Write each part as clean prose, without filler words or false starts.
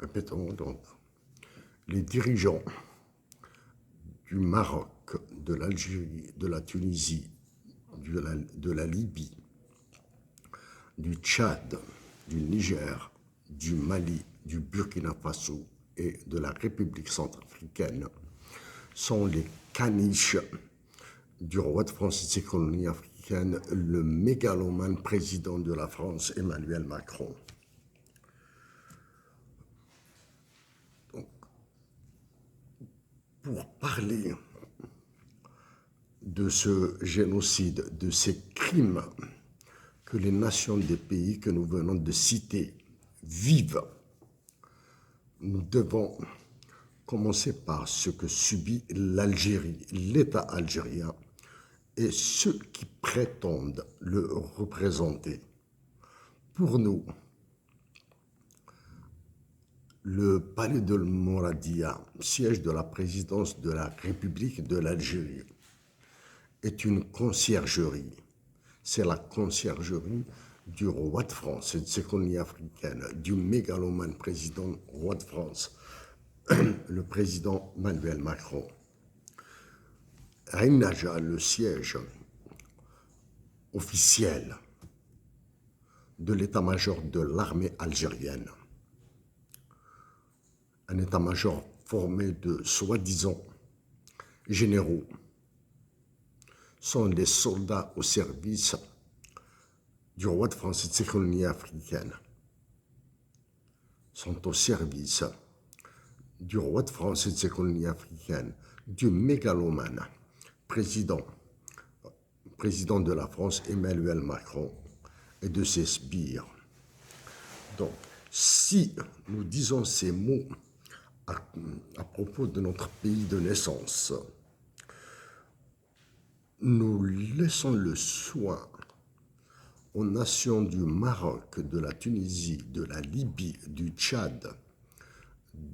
Répétons donc, les dirigeants du Maroc, de l'Algérie, de la Tunisie, de la Libye, du Tchad, du Niger, du Mali, du Burkina Faso et de la République centrafricaine sont les caniches du roi de France et de ses colonies africaines, le mégalomane président de la France, Emmanuel Macron. Donc, pour parler de ce génocide, de ces crimes que les nations des pays que nous venons de citer vivent, nous devons commencer par ce que subit l'Algérie, l'État algérien, et ceux qui prétendent le représenter. Pour nous, le palais de Mouradia, siège de la présidence de la République de l'Algérie, est une conciergerie. C'est la conciergerie du roi de France et de ses colonies africaines, du mégalomane président roi de France, le président Emmanuel Macron. Ain Naja, le siège officiel de l'état-major de l'armée algérienne. Un état-major formé de soi-disant généraux sont les soldats au service du roi de France et de ses colonies africaines. Sont au service du roi de France et de ses colonies africaines, du mégalomane président de la France, Emmanuel Macron, et de ses sbires. Donc, si nous disons ces mots à propos de notre pays de naissance, nous laissons le soin aux nations du Maroc, de la Tunisie, de la Libye, du Tchad,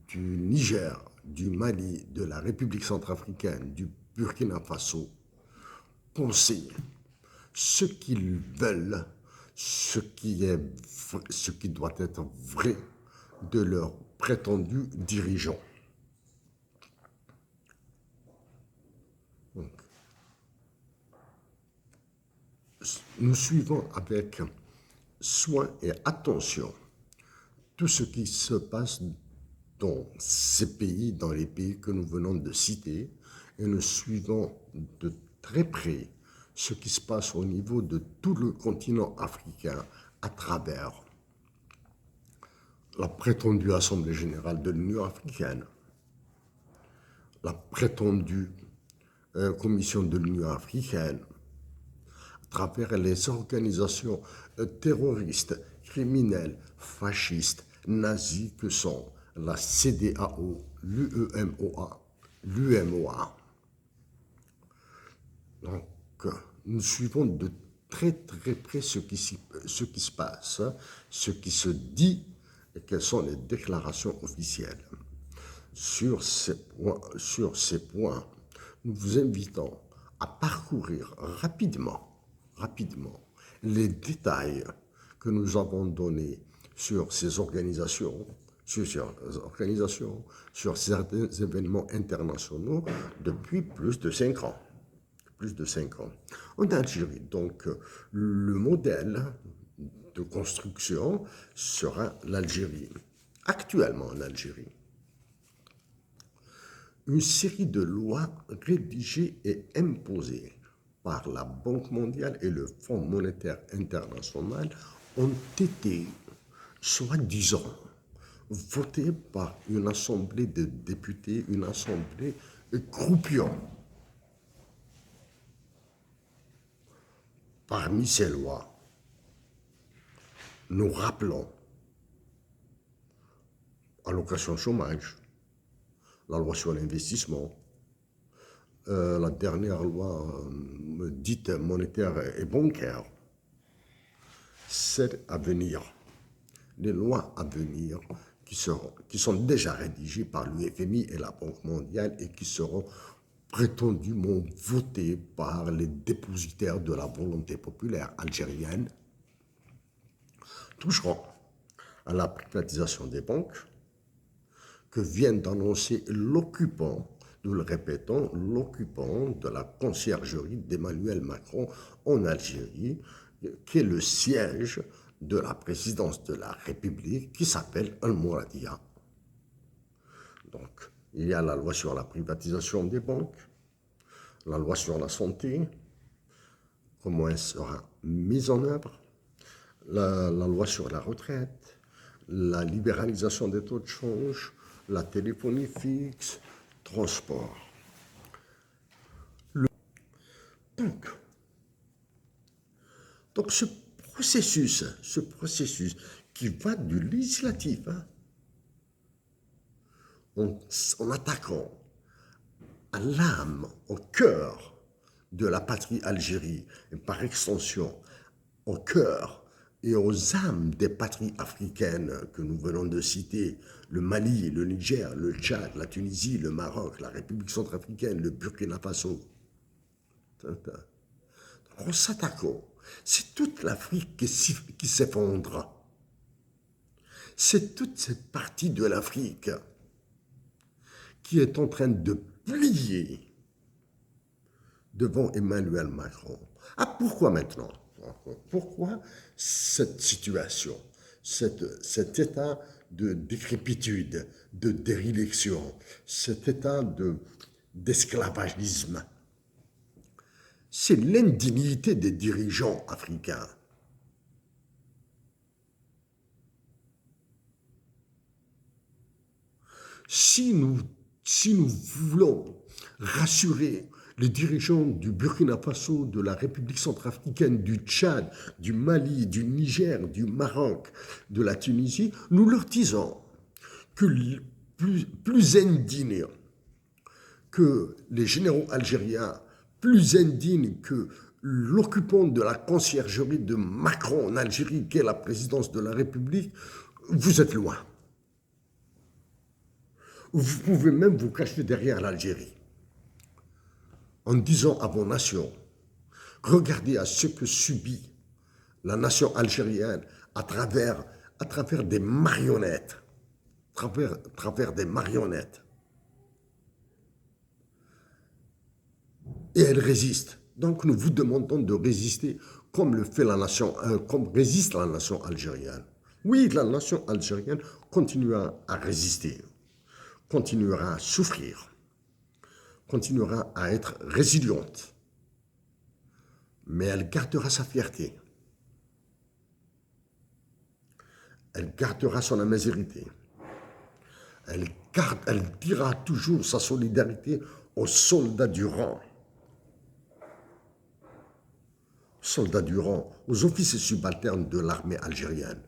du Niger, du Mali, de la République centrafricaine, du Burkina Faso, penser ce qu'ils veulent, ce qui doit être vrai de leurs prétendus dirigeants. Donc, nous suivons avec soin et attention tout ce qui se passe dans ces pays, dans les pays que nous venons de citer, et nous suivons de très près ce qui se passe au niveau de tout le continent africain à travers la prétendue Assemblée générale de l'Union africaine, la prétendue Commission de l'Union africaine, à travers les organisations terroristes, criminelles, fascistes, nazis que sont la CEDEAO, l'UEMOA, l'UMOA. Donc, nous suivons de très très près ce qui se passe, ce qui se dit et quelles sont les déclarations officielles. Sur ces points, nous vous invitons à parcourir rapidement les détails que nous avons donnés sur ces organisations, sur certains événements internationaux depuis plus de 5 ans. En Algérie, donc, le modèle de construction sera l'Algérie. Actuellement en Algérie, une série de lois rédigées et imposées par la Banque mondiale et le Fonds monétaire international ont été, soi-disant, votées par une assemblée de députés, une assemblée croupion. Parmi ces lois, nous rappelons allocation chômage, la loi sur l'investissement, la dernière loi dite monétaire et bancaire, c'est à venir. Les lois à venir qui sont déjà rédigées par l'UFMI et la Banque mondiale et qui seront prétendument votées par les dépositaires de la volonté populaire algérienne, toucheront à la privatisation des banques, que vient d'annoncer l'occupant, nous le répétons, l'occupant de la conciergerie d'Emmanuel Macron en Algérie, qui est le siège de la présidence de la République, qui s'appelle Al-Mouradia. Donc, il y a la loi sur la privatisation des banques, la loi sur la santé, comment elle sera mise en œuvre, la loi sur la retraite, la libéralisation des taux de change, la téléphonie fixe, transport. Donc ce processus qui va du législatif, en attaquant à l'âme, au cœur de la patrie Algérie, et par extension au cœur et aux âmes des patries africaines que nous venons de citer, le Mali, le Niger, le Tchad, la Tunisie, le Maroc, la République centrafricaine, le Burkina Faso. En s'attaquant, c'est toute l'Afrique qui s'effondre. C'est toute cette partie de l'Afrique qui est en train de plier devant Emmanuel Macron. Ah, pourquoi maintenant? Pourquoi cette situation, cet état de décrépitude, de déréliction, cet état d'esclavagisme? C'est l'indignité des dirigeants africains. Si nous voulons rassurer les dirigeants du Burkina Faso, de la République centrafricaine, du Tchad, du Mali, du Niger, du Maroc, de la Tunisie, nous leur disons que plus indignes que les généraux algériens, plus indignes que l'occupant de la conciergerie de Macron en Algérie, qui est la présidence de la République, vous êtes loin. Vous pouvez même vous cacher derrière l'Algérie en disant à vos nations, regardez à ce que subit la nation algérienne à travers des marionnettes, travers des marionnettes. Et elle résiste. Donc nous vous demandons de résister comme résiste la nation algérienne. Oui, la nation algérienne continuera à résister, continuera à souffrir, continuera à être résiliente, mais elle gardera sa fierté, elle gardera son amazérité, elle dira toujours sa solidarité aux soldats du rang, aux officiers subalternes de l'armée algérienne.